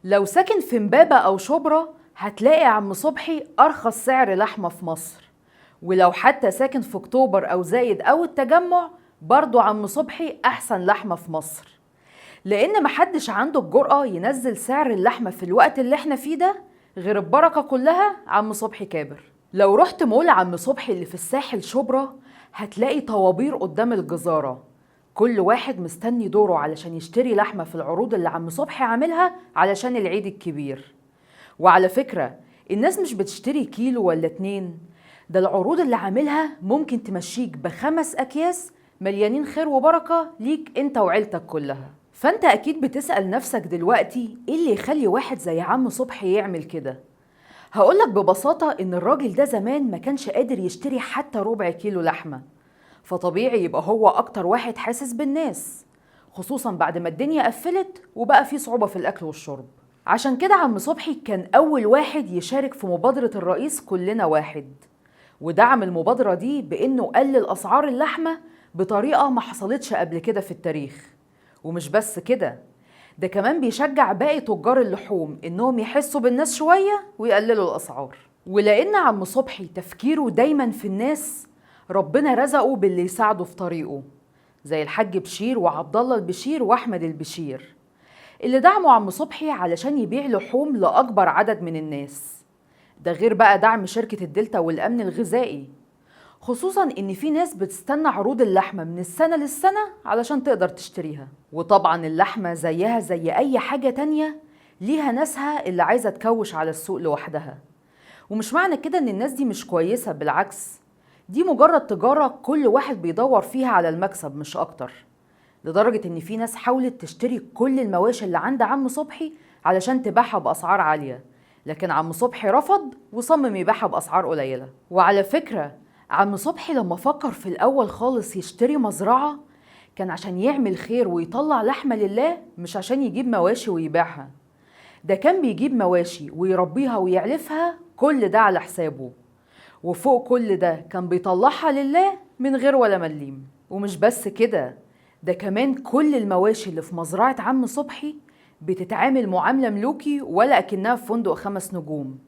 لو ساكن في امبابة أو شبرا هتلاقي عم صبحي أرخص سعر لحمة في مصر. ولو حتى ساكن في أكتوبر أو زايد أو التجمع برضو عم صبحي أحسن لحمة في مصر، لأن محدش عنده الجرأة ينزل سعر اللحمة في الوقت اللي احنا فيه ده غير البركة كلها عم صبحي كابر. لو رحت مول عم صبحي اللي في الساحل شبرا هتلاقي طوابير قدام الجزارة، كل واحد مستني دوره علشان يشتري لحمة في العروض اللي عم صبحي عاملها علشان العيد الكبير. وعلى فكرة الناس مش بتشتري كيلو ولا 2، ده العروض اللي عاملها ممكن تمشيك ب5 أكياس مليانين خير وبركة ليك انت وعيلتك كلها. فانت اكيد بتسأل نفسك دلوقتي ايه اللي يخلي واحد زي عم صبحي يعمل كده؟ هقولك ببساطة ان الراجل ده زمان ما كانش قادر يشتري حتى ربع كيلو لحمة، فطبيعي يبقى هو اكتر واحد حاسس بالناس، خصوصا بعد ما الدنيا قفلت وبقى في صعوبة في الاكل والشرب. عشان كده عم صبحي كان اول واحد يشارك في مبادرة الرئيس كلنا واحد، ودعم المبادرة دي بانه قلل اسعار اللحمة بطريقة ما حصلتش قبل كده في التاريخ. ومش بس كده، ده كمان بيشجع باقي تجار اللحوم انهم يحسوا بالناس شوية ويقللوا الاسعار. ولان عم صبحي تفكيره دايما في الناس، ربنا رزقه باللي يساعده في طريقه، زي الحاج بشير وعبد الله البشير واحمد البشير اللي دعموا عم صبحي علشان يبيع لحوم لاكبر عدد من الناس. ده غير بقى دعم شركة الدلتا والامن الغذائي، خصوصا ان في ناس بتستنى عروض اللحمة من السنة للسنة علشان تقدر تشتريها. وطبعا اللحمة زيها زي اي حاجة تانية ليها ناسها اللي عايزة تكوش على السوق لوحدها. ومش معنى كده ان الناس دي مش كويسة، بالعكس، دي مجرد تجارة كل واحد بيدور فيها على المكسب مش اكتر. لدرجة ان في ناس حاولت تشتري كل المواشي اللي عند عم صبحي علشان تبيعها باسعار عالية، لكن عم صبحي رفض وصمم يبيعها باسعار قليلة. وعلى فكرة عم صبحي لما فكر في الاول خالص يشتري مزرعة كان عشان يعمل خير ويطلع لحمة لله، مش عشان يجيب مواشي ويبيعها. ده كان بيجيب مواشي ويربيها ويعلفها، كل ده على حسابه، وفوق كل ده كان بيطلعها لله من غير ولا مليم. ومش بس كده، ده كمان كل المواشي اللي في مزرعة عم صبحي بتتعامل معاملة ملوكي ولا أكنها في فندق 5 نجوم.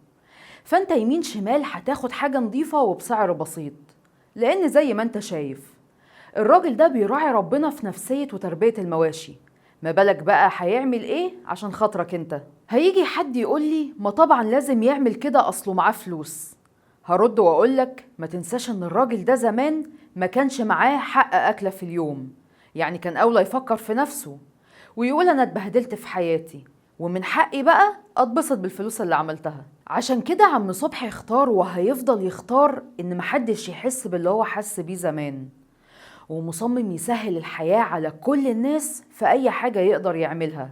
فانت يمين شمال هتاخد حاجة نظيفة وبسعر بسيط، لأن زي ما انت شايف الراجل ده بيراعي ربنا في نفسية وتربية المواشي، ما بالك بقى هيعمل ايه عشان خاطرك انت؟ هيجي حد يقولي ما طبعا لازم يعمل كده اصله معاه فلوس. هرد واقولك ما تنساش ان الراجل ده زمان ما كانش معاه حق اكلة في اليوم، يعني كان اولى يفكر في نفسه ويقول انا اتبهدلت في حياتي ومن حقي بقى اتبسط بالفلوس اللي عملتها. عشان كده عم صبحي اختار وهيفضل يختار ان محدش يحس باللي هو حس بيه زمان، ومصمم يسهل الحياة على كل الناس في أي حاجة يقدر يعملها.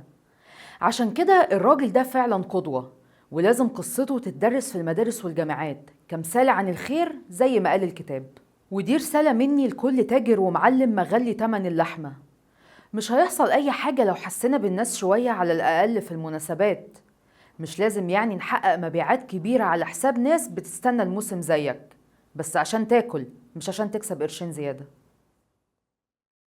عشان كده الراجل ده فعلا قدوة، ولازم قصته تتدرس في المدارس والجامعات كمثال عن الخير زي ما قال الكتاب. ودي رسالة مني لكل تاجر ومعلم مغلي تمن اللحمة، مش هيحصل أي حاجة لو حسنا بالناس شوية على الأقل في المناسبات. مش لازم يعني نحقق مبيعات كبيرة على حساب ناس بتستنى الموسم زيك، بس عشان تاكل مش عشان تكسب قرشين زيادة.